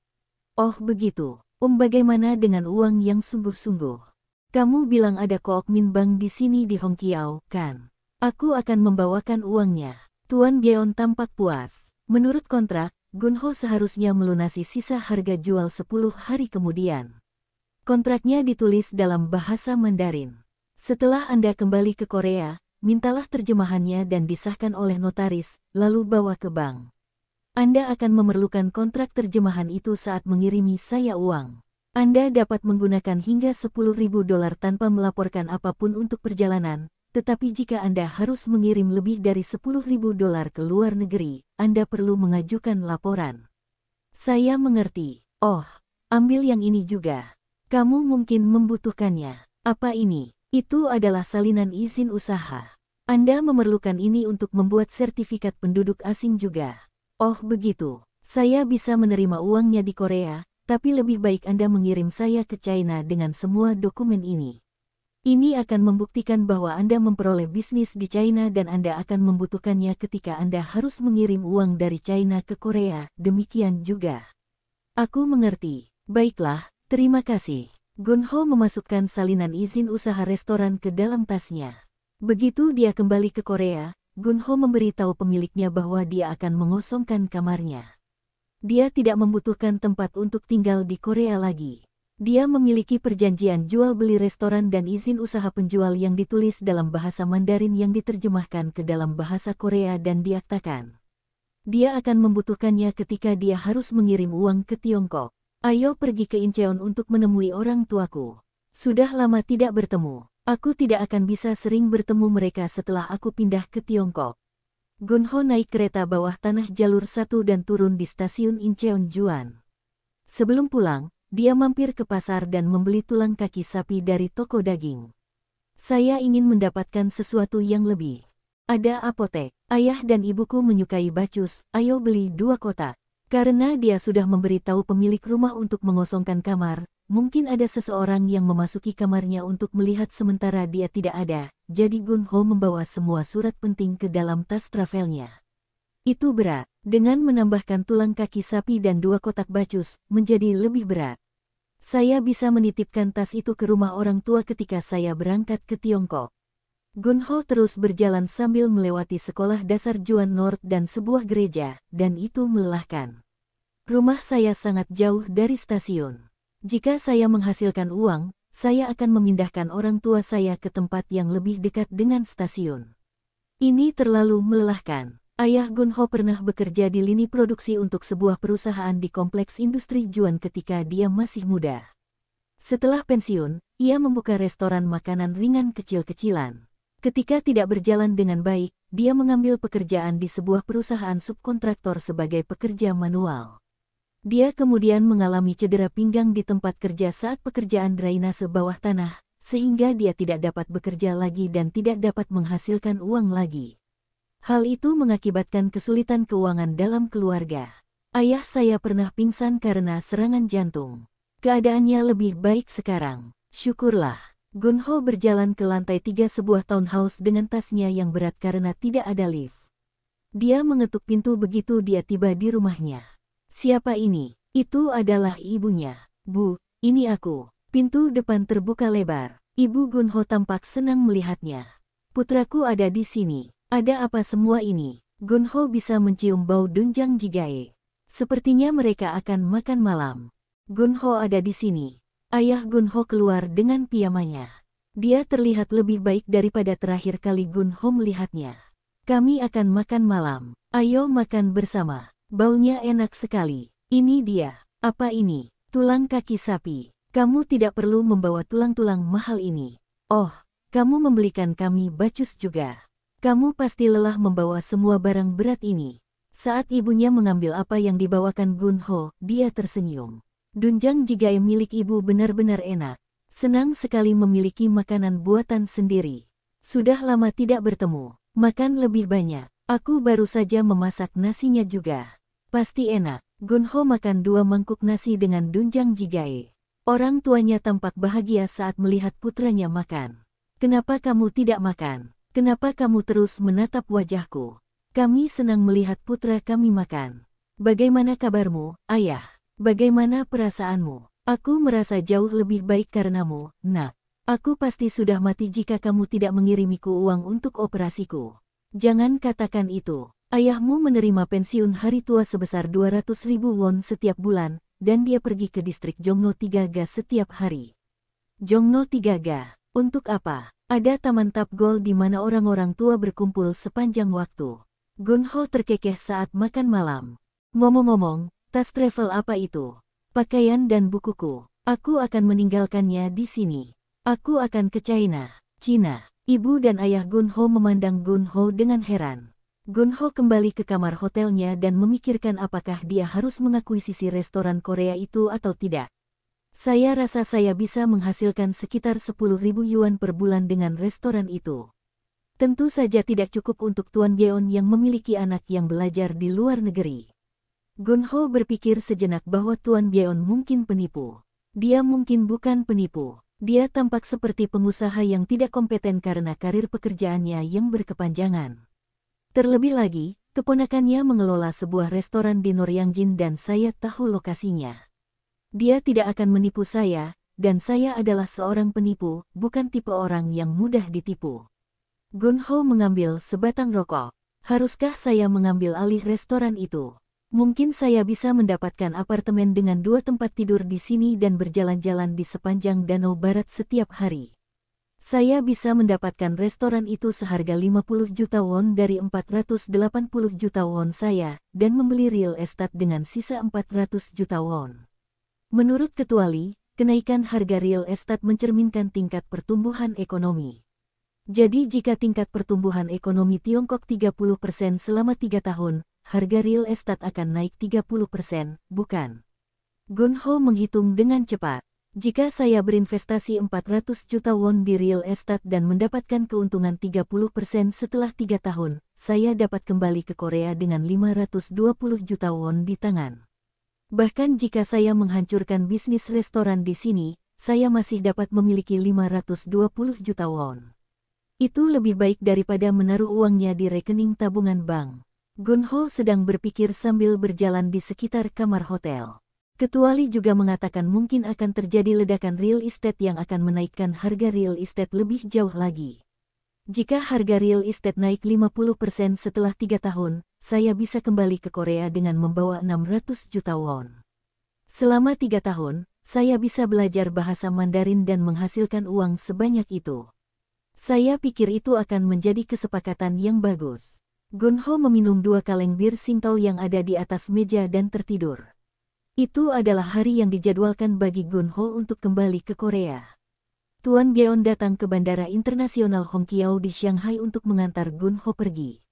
Oh begitu, bagaimana dengan uang yang sungguh-sungguh? Kamu bilang ada kookmin bank di sini di Hongqiao, kan? Aku akan membawakan uangnya. Tuan Byeon tampak puas. Menurut kontrak, Gunho seharusnya melunasi sisa harga jual 10 hari kemudian. Kontraknya ditulis dalam bahasa Mandarin. Setelah Anda kembali ke Korea, mintalah terjemahannya dan disahkan oleh notaris, lalu bawa ke bank. Anda akan memerlukan kontrak terjemahan itu saat mengirimi saya uang. Anda dapat menggunakan hingga $10.000 tanpa melaporkan apapun untuk perjalanan. Tetapi jika Anda harus mengirim lebih dari $10.000 ke luar negeri, Anda perlu mengajukan laporan. Saya mengerti. Oh, ambil yang ini juga. Kamu mungkin membutuhkannya. Apa ini? Itu adalah salinan izin usaha. Anda memerlukan ini untuk membuat sertifikat penduduk asing juga. Oh begitu. Saya bisa menerima uangnya di Korea, tapi lebih baik Anda mengirim saya ke China dengan semua dokumen ini. Ini akan membuktikan bahwa Anda memperoleh bisnis di China dan Anda akan membutuhkannya ketika Anda harus mengirim uang dari China ke Korea, demikian juga. Aku mengerti. Baiklah, terima kasih. Gunho memasukkan salinan izin usaha restoran ke dalam tasnya. Begitu dia kembali ke Korea, Gunho memberitahu pemiliknya bahwa dia akan mengosongkan kamarnya. Dia tidak membutuhkan tempat untuk tinggal di Korea lagi. Dia memiliki perjanjian jual beli restoran dan izin usaha penjual yang ditulis dalam bahasa Mandarin yang diterjemahkan ke dalam bahasa Korea dan diaktakan. Dia akan membutuhkannya ketika dia harus mengirim uang ke Tiongkok. Ayo pergi ke Incheon untuk menemui orang tuaku. Sudah lama tidak bertemu. Aku tidak akan bisa sering bertemu mereka setelah aku pindah ke Tiongkok. Gunho naik kereta bawah tanah jalur 1 dan turun di stasiun Incheon Juan. Sebelum pulang, dia mampir ke pasar dan membeli tulang kaki sapi dari toko daging. Saya ingin mendapatkan sesuatu yang lebih. Ada apotek. Ayah dan ibuku menyukai bacus, ayo beli 2 kotak. Karena dia sudah memberitahu pemilik rumah untuk mengosongkan kamar, mungkin ada seseorang yang memasuki kamarnya untuk melihat sementara dia tidak ada, jadi Gun-ho membawa semua surat penting ke dalam tas travelnya. Itu berat, dengan menambahkan tulang kaki sapi dan 2 kotak bacus, menjadi lebih berat. Saya bisa menitipkan tas itu ke rumah orang tua ketika saya berangkat ke Tiongkok. Gun-ho terus berjalan sambil melewati sekolah dasar Juan North dan sebuah gereja, dan itu melelahkan. Rumah saya sangat jauh dari stasiun. Jika saya menghasilkan uang, saya akan memindahkan orang tua saya ke tempat yang lebih dekat dengan stasiun. Ini terlalu melelahkan. Ayah Gun-ho pernah bekerja di lini produksi untuk sebuah perusahaan di kompleks industri Juan ketika dia masih muda. Setelah pensiun, ia membuka restoran makanan ringan kecil-kecilan. Ketika tidak berjalan dengan baik, dia mengambil pekerjaan di sebuah perusahaan subkontraktor sebagai pekerja manual. Dia kemudian mengalami cedera pinggang di tempat kerja saat pekerjaan drainase bawah tanah, sehingga dia tidak dapat bekerja lagi dan tidak dapat menghasilkan uang lagi. Hal itu mengakibatkan kesulitan keuangan dalam keluarga. Ayah saya pernah pingsan karena serangan jantung. Keadaannya lebih baik sekarang. Syukurlah. Gun-ho berjalan ke lantai 3 sebuah townhouse dengan tasnya yang berat karena tidak ada lift. Dia mengetuk pintu begitu dia tiba di rumahnya. Siapa ini? Itu adalah ibunya. Bu, ini aku. Pintu depan terbuka lebar. Ibu Gun-ho tampak senang melihatnya. Putraku ada di sini. Ada apa semua ini? Gun-ho bisa mencium bau doenjang jjigae. Sepertinya mereka akan makan malam. Gun-ho ada di sini. Ayah Gun-ho keluar dengan piyamanya. Dia terlihat lebih baik daripada terakhir kali Gun-ho melihatnya. Kami akan makan malam. Ayo makan bersama. Baunya enak sekali. Ini dia. Apa ini? Tulang kaki sapi. Kamu tidak perlu membawa tulang-tulang mahal ini. Oh, kamu membelikan kami bacus juga. Kamu pasti lelah membawa semua barang berat ini. Saat ibunya mengambil apa yang dibawakan Gun-ho, dia tersenyum. Doenjang jjigae milik ibu benar-benar enak. Senang sekali memiliki makanan buatan sendiri. Sudah lama tidak bertemu. Makan lebih banyak. Aku baru saja memasak nasinya juga. Pasti enak. Gun-ho makan 2 mangkuk nasi dengan doenjang jjigae. Orang tuanya tampak bahagia saat melihat putranya makan. Kenapa kamu tidak makan? Kenapa kamu terus menatap wajahku? Kami senang melihat putra kami makan. Bagaimana kabarmu, ayah? Bagaimana perasaanmu? Aku merasa jauh lebih baik karenamu, nak. Aku pasti sudah mati jika kamu tidak mengirimiku uang untuk operasiku. Jangan katakan itu. Ayahmu menerima pensiun hari tua sebesar 200.000 won setiap bulan, dan dia pergi ke distrik Jongno Tigaga setiap hari. Jongno Tigaga, untuk apa? Ada taman tap gol di mana orang-orang tua berkumpul sepanjang waktu. Gun-ho terkekeh saat makan malam. Ngomong-ngomong, tas travel apa itu? Pakaian dan bukuku. Aku akan meninggalkannya di sini. Aku akan ke China. Cina. Ibu dan ayah Gun-ho memandang Gun-ho dengan heran. Gun-ho kembali ke kamar hotelnya dan memikirkan apakah dia harus mengakuisisi restoran Korea itu atau tidak. Saya rasa saya bisa menghasilkan sekitar 10.000 yuan per bulan dengan restoran itu. Tentu saja tidak cukup untuk Tuan Yeon yang memiliki anak yang belajar di luar negeri. Gun-ho berpikir sejenak bahwa Tuan Yeon mungkin penipu. Dia mungkin bukan penipu. Dia tampak seperti pengusaha yang tidak kompeten karena karir pekerjaannya yang berkepanjangan. Terlebih lagi, keponakannya mengelola sebuah restoran di Noryangjin dan saya tahu lokasinya. Dia tidak akan menipu saya, dan saya adalah seorang penipu, bukan tipe orang yang mudah ditipu. Gun-ho mengambil sebatang rokok. Haruskah saya mengambil alih restoran itu? Mungkin saya bisa mendapatkan apartemen dengan 2 tempat tidur di sini dan berjalan-jalan di sepanjang Danau Barat setiap hari. Saya bisa mendapatkan restoran itu seharga 50 juta won dari 480 juta won saya, dan membeli real estate dengan sisa 400 juta won. Menurut Ketua Lee, kenaikan harga real estate mencerminkan tingkat pertumbuhan ekonomi. Jadi jika tingkat pertumbuhan ekonomi Tiongkok 30% selama 3 tahun, harga real estate akan naik 30%, bukan? Gun-ho menghitung dengan cepat. Jika saya berinvestasi 400 juta won di real estate dan mendapatkan keuntungan 30% setelah 3 tahun, saya dapat kembali ke Korea dengan 520 juta won di tangan. Bahkan jika saya menghancurkan bisnis restoran di sini, saya masih dapat memiliki 520 juta won. Itu lebih baik daripada menaruh uangnya di rekening tabungan bank. Gunho sedang berpikir sambil berjalan di sekitar kamar hotel. Ketuali juga mengatakan mungkin akan terjadi ledakan real estate yang akan menaikkan harga real estate lebih jauh lagi. Jika harga real estate naik 50% setelah 3 tahun, saya bisa kembali ke Korea dengan membawa 600 juta won. Selama 3 tahun, saya bisa belajar bahasa Mandarin dan menghasilkan uang sebanyak itu. Saya pikir itu akan menjadi kesepakatan yang bagus. Gunho meminum 2 kaleng bir Singtao yang ada di atas meja dan tertidur. Itu adalah hari yang dijadwalkan bagi Gunho untuk kembali ke Korea. Tuan Byeon datang ke Bandara Internasional Hongqiao di Shanghai untuk mengantar Gunho pergi.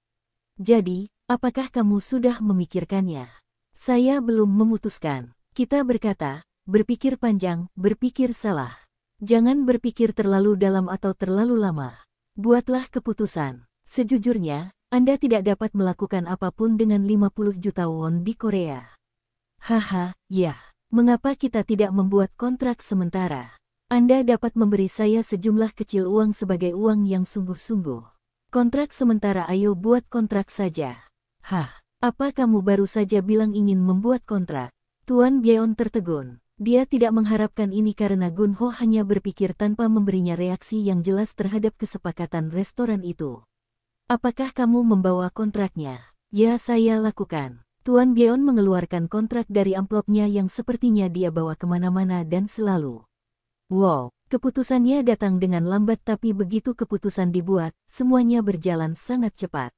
Jadi, apakah kamu sudah memikirkannya? Saya belum memutuskan. Kita berkata, berpikir panjang, berpikir salah. Jangan berpikir terlalu dalam atau terlalu lama. Buatlah keputusan. Sejujurnya, Anda tidak dapat melakukan apapun dengan 50 juta won di Korea. Haha, ya. Mengapa kita tidak membuat kontrak sementara? Anda dapat memberi saya sejumlah kecil uang sebagai uang yang sungguh-sungguh. Kontrak sementara, ayo buat kontrak saja. Hah, apa kamu baru saja bilang ingin membuat kontrak? Tuan Byeon tertegun. Dia tidak mengharapkan ini karena Gunho hanya berpikir tanpa memberinya reaksi yang jelas terhadap kesepakatan restoran itu. Apakah kamu membawa kontraknya? Ya, saya lakukan. Tuan Byeon mengeluarkan kontrak dari amplopnya yang sepertinya dia bawa kemana-mana dan selalu. Wow, keputusannya datang dengan lambat tapi begitu keputusan dibuat, semuanya berjalan sangat cepat.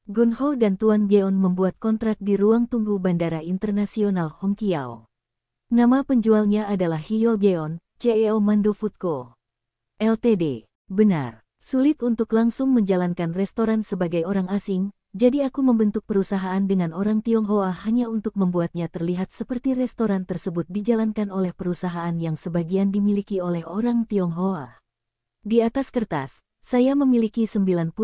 Gunho dan Tuan Byeon membuat kontrak di ruang tunggu Bandara Internasional Hongqiao. Nama penjualnya adalah Hyol Byeon, CEO Mando Food Co. Ltd. Benar, sulit untuk langsung menjalankan restoran sebagai orang asing. Jadi aku membentuk perusahaan dengan orang Tionghoa hanya untuk membuatnya terlihat seperti restoran tersebut dijalankan oleh perusahaan yang sebagian dimiliki oleh orang Tionghoa. Di atas kertas, saya memiliki 90%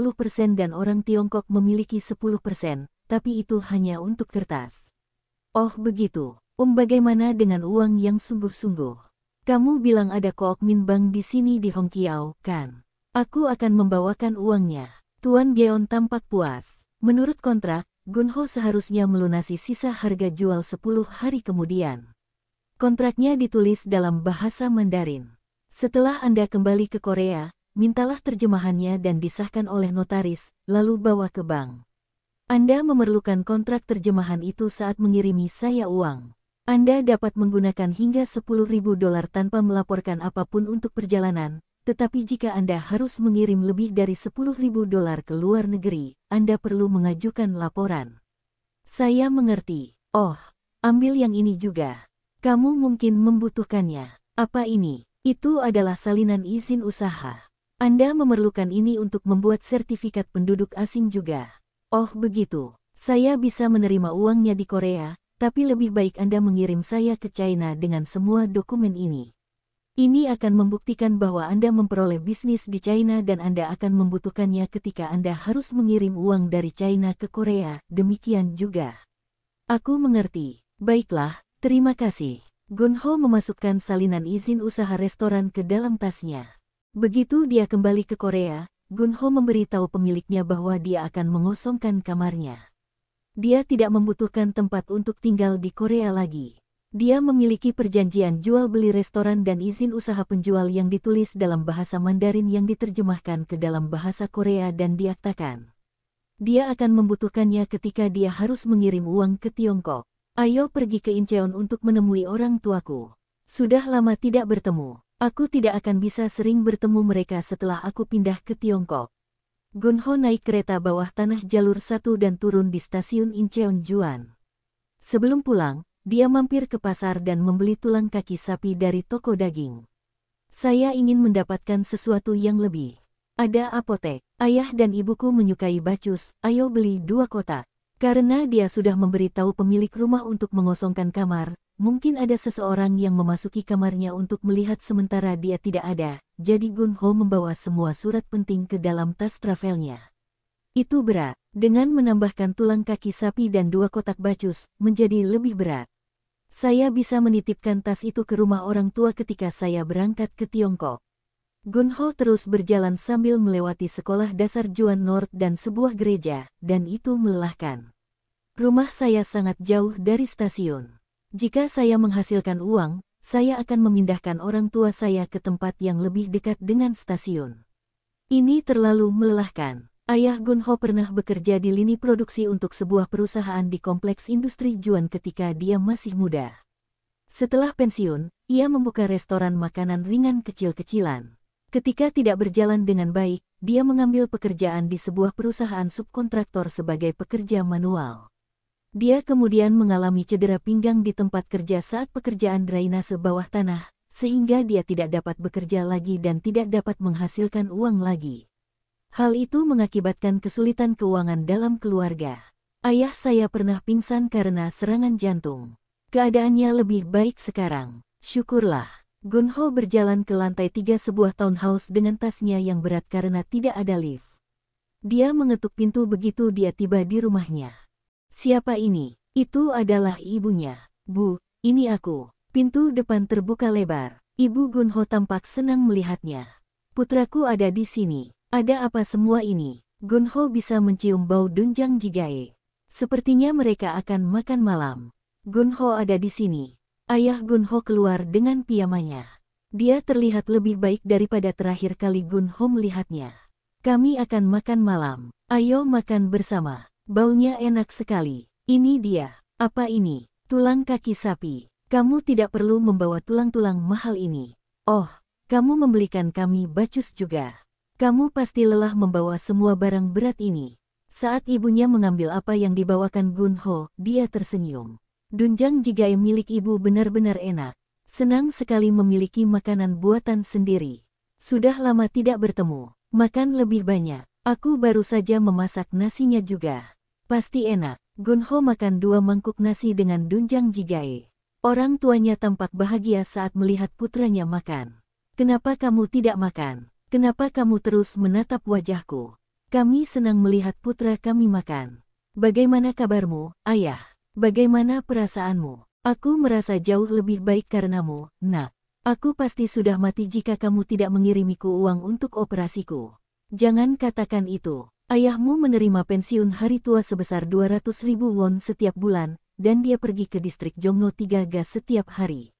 dan orang Tiongkok memiliki 10%, tapi itu hanya untuk kertas. Oh begitu, bagaimana dengan uang yang sungguh-sungguh? Kamu bilang ada kookmin bank di sini di Hongqiao, kan? Aku akan membawakan uangnya. Tuan Byeon tampak puas. Menurut kontrak, Gunho seharusnya melunasi sisa harga jual 10 hari kemudian. Kontraknya ditulis dalam bahasa Mandarin. Setelah Anda kembali ke Korea, mintalah terjemahannya dan disahkan oleh notaris, lalu bawa ke bank. Anda memerlukan kontrak terjemahan itu saat mengirimi saya uang. Anda dapat menggunakan hingga 10.000 dolar tanpa melaporkan apapun untuk perjalanan. Tetapi jika Anda harus mengirim lebih dari 10.000 dolar ke luar negeri, Anda perlu mengajukan laporan. Saya mengerti. Oh, ambil yang ini juga. Kamu mungkin membutuhkannya. Apa ini? Itu adalah salinan izin usaha. Anda memerlukan ini untuk membuat sertifikat penduduk asing juga. Oh begitu. Saya bisa menerima uangnya di Korea, tapi lebih baik Anda mengirim saya ke China dengan semua dokumen ini. Ini akan membuktikan bahwa Anda memperoleh bisnis di China dan Anda akan membutuhkannya ketika Anda harus mengirim uang dari China ke Korea, demikian juga. Aku mengerti. Baiklah, terima kasih. Gunho memasukkan salinan izin usaha restoran ke dalam tasnya. Begitu dia kembali ke Korea, Gunho memberitahu pemiliknya bahwa dia akan mengosongkan kamarnya. Dia tidak membutuhkan tempat untuk tinggal di Korea lagi. Dia memiliki perjanjian jual beli restoran dan izin usaha penjual yang ditulis dalam bahasa Mandarin yang diterjemahkan ke dalam bahasa Korea dan diaktakan. Dia akan membutuhkannya ketika dia harus mengirim uang ke Tiongkok. Ayo pergi ke Incheon untuk menemui orang tuaku. Sudah lama tidak bertemu. Aku tidak akan bisa sering bertemu mereka setelah aku pindah ke Tiongkok. Gunho naik kereta bawah tanah jalur 1 dan turun di stasiun Incheon Juan. Sebelum pulang, dia mampir ke pasar dan membeli tulang kaki sapi dari toko daging. Saya ingin mendapatkan sesuatu yang lebih. Ada apotek. Ayah dan ibuku menyukai bacus, ayo beli 2 kotak. Karena dia sudah memberitahu pemilik rumah untuk mengosongkan kamar, mungkin ada seseorang yang memasuki kamarnya untuk melihat sementara dia tidak ada, jadi Gunho membawa semua surat penting ke dalam tas travelnya. Itu berat, dengan menambahkan tulang kaki sapi dan 2 kotak bacus, menjadi lebih berat. Saya bisa menitipkan tas itu ke rumah orang tua ketika saya berangkat ke Tiongkok. Gunho terus berjalan sambil melewati sekolah dasar Juan North dan sebuah gereja, dan itu melelahkan. Rumah saya sangat jauh dari stasiun. Jika saya menghasilkan uang, saya akan memindahkan orang tua saya ke tempat yang lebih dekat dengan stasiun. Ini terlalu melelahkan. Ayah Gunho pernah bekerja di lini produksi untuk sebuah perusahaan di kompleks industri Juan ketika dia masih muda. Setelah pensiun, ia membuka restoran makanan ringan kecil-kecilan. Ketika tidak berjalan dengan baik, dia mengambil pekerjaan di sebuah perusahaan subkontraktor sebagai pekerja manual. Dia kemudian mengalami cedera pinggang di tempat kerja saat pekerjaan drainase bawah tanah, sehingga dia tidak dapat bekerja lagi dan tidak dapat menghasilkan uang lagi. Hal itu mengakibatkan kesulitan keuangan dalam keluarga. Ayah saya pernah pingsan karena serangan jantung. Keadaannya lebih baik sekarang. Syukurlah. Gunho berjalan ke lantai 3 sebuah townhouse dengan tasnya yang berat karena tidak ada lift. Dia mengetuk pintu begitu dia tiba di rumahnya. Siapa ini? Itu adalah ibunya. Bu, ini aku. Pintu depan terbuka lebar. Ibu Gunho tampak senang melihatnya. Putraku ada di sini. Ada apa semua ini? Gunho bisa mencium bau doenjang jjigae. Sepertinya mereka akan makan malam. Gunho ada di sini. Ayah Gunho keluar dengan piyamanya. Dia terlihat lebih baik daripada terakhir kali Gunho melihatnya. Kami akan makan malam. Ayo makan bersama. Baunya enak sekali. Ini dia. Apa ini? Tulang kaki sapi. Kamu tidak perlu membawa tulang-tulang mahal ini. Oh, kamu membelikan kami bacus juga. Kamu pasti lelah membawa semua barang berat ini. Saat ibunya mengambil apa yang dibawakan Gunho, dia tersenyum. Doenjang jjigae milik ibu benar-benar enak. Senang sekali memiliki makanan buatan sendiri. Sudah lama tidak bertemu. Makan lebih banyak. Aku baru saja memasak nasinya juga. Pasti enak. Gunho makan 2 mangkuk nasi dengan doenjang jjigae. Orang tuanya tampak bahagia saat melihat putranya makan. Kenapa kamu tidak makan? Kenapa kamu terus menatap wajahku? Kami senang melihat putra kami makan. Bagaimana kabarmu, ayah? Bagaimana perasaanmu? Aku merasa jauh lebih baik karenamu, nak. Aku pasti sudah mati jika kamu tidak mengirimiku uang untuk operasiku. Jangan katakan itu. Ayahmu menerima pensiun hari tua sebesar 200.000 won setiap bulan, dan dia pergi ke distrik Jongno Tigaga setiap hari.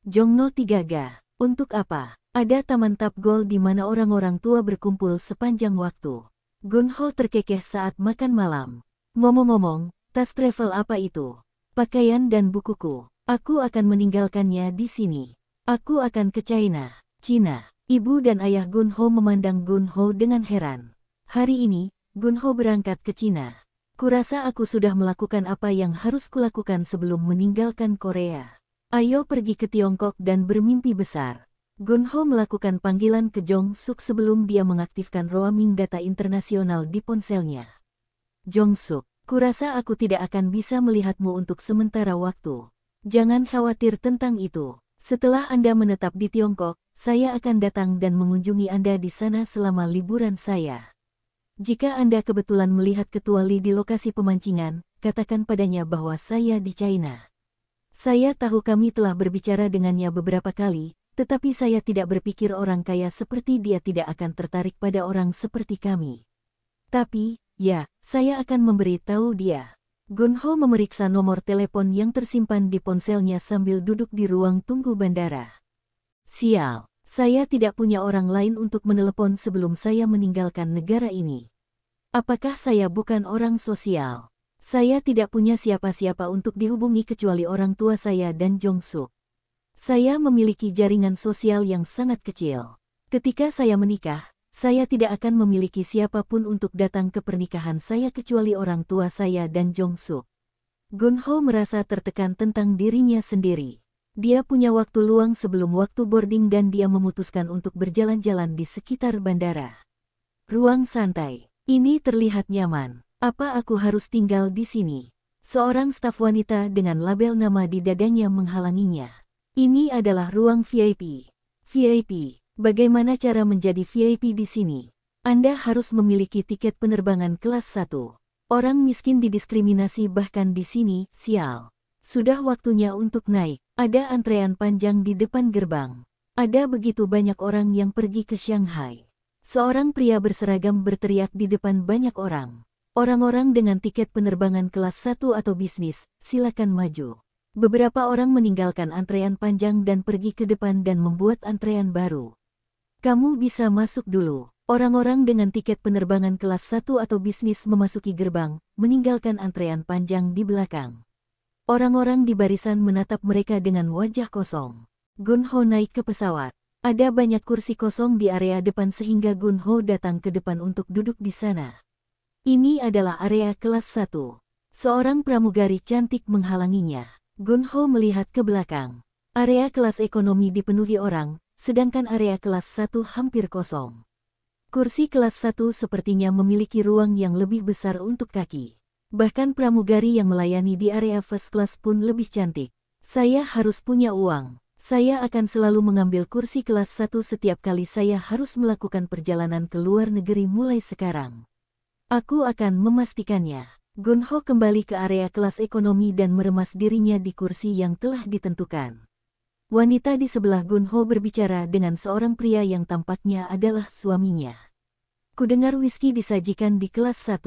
Jongno Tigaga, untuk apa? Ada taman tap gol di mana orang-orang tua berkumpul sepanjang waktu. Gunho terkekeh saat makan malam. Ngomong-ngomong, tas travel apa itu? Pakaian dan bukuku. Aku akan meninggalkannya di sini. Aku akan ke China. Cina. Ibu dan ayah Gunho memandang Gunho dengan heran. Hari ini, Gunho berangkat ke Cina. Kurasa aku sudah melakukan apa yang harus kulakukan sebelum meninggalkan Korea. Ayo pergi ke Tiongkok dan bermimpi besar. Gunho melakukan panggilan ke Jong Suk sebelum dia mengaktifkan roaming data internasional di ponselnya. Jong Suk, kurasa aku tidak akan bisa melihatmu untuk sementara waktu. Jangan khawatir tentang itu. Setelah Anda menetap di Tiongkok, saya akan datang dan mengunjungi Anda di sana selama liburan saya. Jika Anda kebetulan melihat Ketua Li di lokasi pemancingan, katakan padanya bahwa saya di China. Saya tahu kami telah berbicara dengannya beberapa kali, tetapi saya tidak berpikir orang kaya seperti dia tidak akan tertarik pada orang seperti kami. Tapi, ya, saya akan memberitahu dia. Gunho memeriksa nomor telepon yang tersimpan di ponselnya sambil duduk di ruang tunggu bandara. Sial, saya tidak punya orang lain untuk menelepon sebelum saya meninggalkan negara ini. Apakah saya bukan orang sosial? Saya tidak punya siapa-siapa untuk dihubungi kecuali orang tua saya dan Jong Suk. Saya memiliki jaringan sosial yang sangat kecil. Ketika saya menikah, saya tidak akan memiliki siapapun untuk datang ke pernikahan saya kecuali orang tua saya dan Jong Suk. Gunho merasa tertekan tentang dirinya sendiri. Dia punya waktu luang sebelum waktu boarding dan dia memutuskan untuk berjalan-jalan di sekitar bandara. Ruang santai. Ini terlihat nyaman. Apa aku harus tinggal di sini? Seorang staf wanita dengan label nama di dadanya menghalanginya. Ini adalah ruang VIP. VIP, bagaimana cara menjadi VIP di sini? Anda harus memiliki tiket penerbangan kelas 1. Orang miskin didiskriminasi bahkan di sini, sial. Sudah waktunya untuk naik. Ada antrean panjang di depan gerbang. Ada begitu banyak orang yang pergi ke Shanghai. Seorang pria berseragam berteriak di depan banyak orang. Orang-orang dengan tiket penerbangan kelas 1 atau bisnis, silakan maju. Beberapa orang meninggalkan antrean panjang dan pergi ke depan dan membuat antrean baru. Kamu bisa masuk dulu. Orang-orang dengan tiket penerbangan kelas 1 atau bisnis memasuki gerbang, meninggalkan antrean panjang di belakang. Orang-orang di barisan menatap mereka dengan wajah kosong. Gunho naik ke pesawat. Ada banyak kursi kosong di area depan sehingga Gunho datang ke depan untuk duduk di sana. Ini adalah area kelas 1. Seorang pramugari cantik menghalanginya. Gunho melihat ke belakang. Area kelas ekonomi dipenuhi orang, sedangkan area kelas 1 hampir kosong. Kursi kelas 1 sepertinya memiliki ruang yang lebih besar untuk kaki. Bahkan pramugari yang melayani di area first class pun lebih cantik. Saya harus punya uang. Saya akan selalu mengambil kursi kelas 1 setiap kali saya harus melakukan perjalanan ke luar negeri mulai sekarang. Aku akan memastikannya. Gunho kembali ke area kelas ekonomi dan meremas dirinya di kursi yang telah ditentukan. Wanita di sebelah Gunho berbicara dengan seorang pria yang tampaknya adalah suaminya. Kudengar whisky disajikan di kelas 1.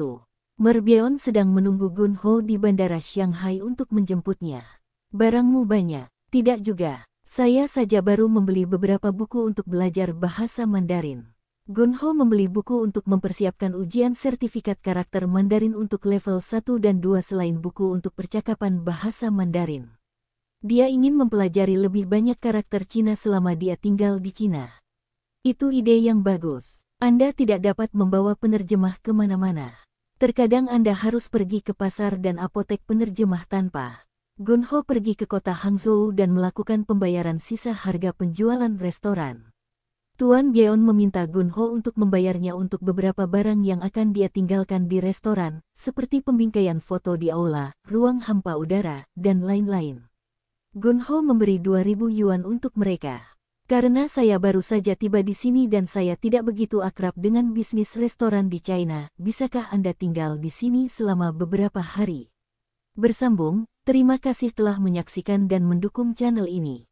Merbyeon sedang menunggu Gunho di bandara Shanghai untuk menjemputnya. Barangmu banyak? Tidak juga. Saya saja baru membeli beberapa buku untuk belajar bahasa Mandarin. Gunho membeli buku untuk mempersiapkan ujian sertifikat karakter Mandarin untuk level 1 dan 2 selain buku untuk percakapan bahasa Mandarin. Dia ingin mempelajari lebih banyak karakter Cina selama dia tinggal di Cina. Itu ide yang bagus. Anda tidak dapat membawa penerjemah kemana-mana. Terkadang Anda harus pergi ke pasar dan apotek penerjemah tanpa. Gunho pergi ke kota Hangzhou dan melakukan pembayaran sisa harga penjualan restoran. Tuan Byeon meminta Gunho untuk membayarnya untuk beberapa barang yang akan dia tinggalkan di restoran, seperti pembingkaian foto di aula, ruang hampa udara, dan lain-lain. Gunho memberi 2.000 yuan untuk mereka. Karena saya baru saja tiba di sini dan saya tidak begitu akrab dengan bisnis restoran di China, bisakah Anda tinggal di sini selama beberapa hari? Bersambung, terima kasih telah menyaksikan dan mendukung channel ini.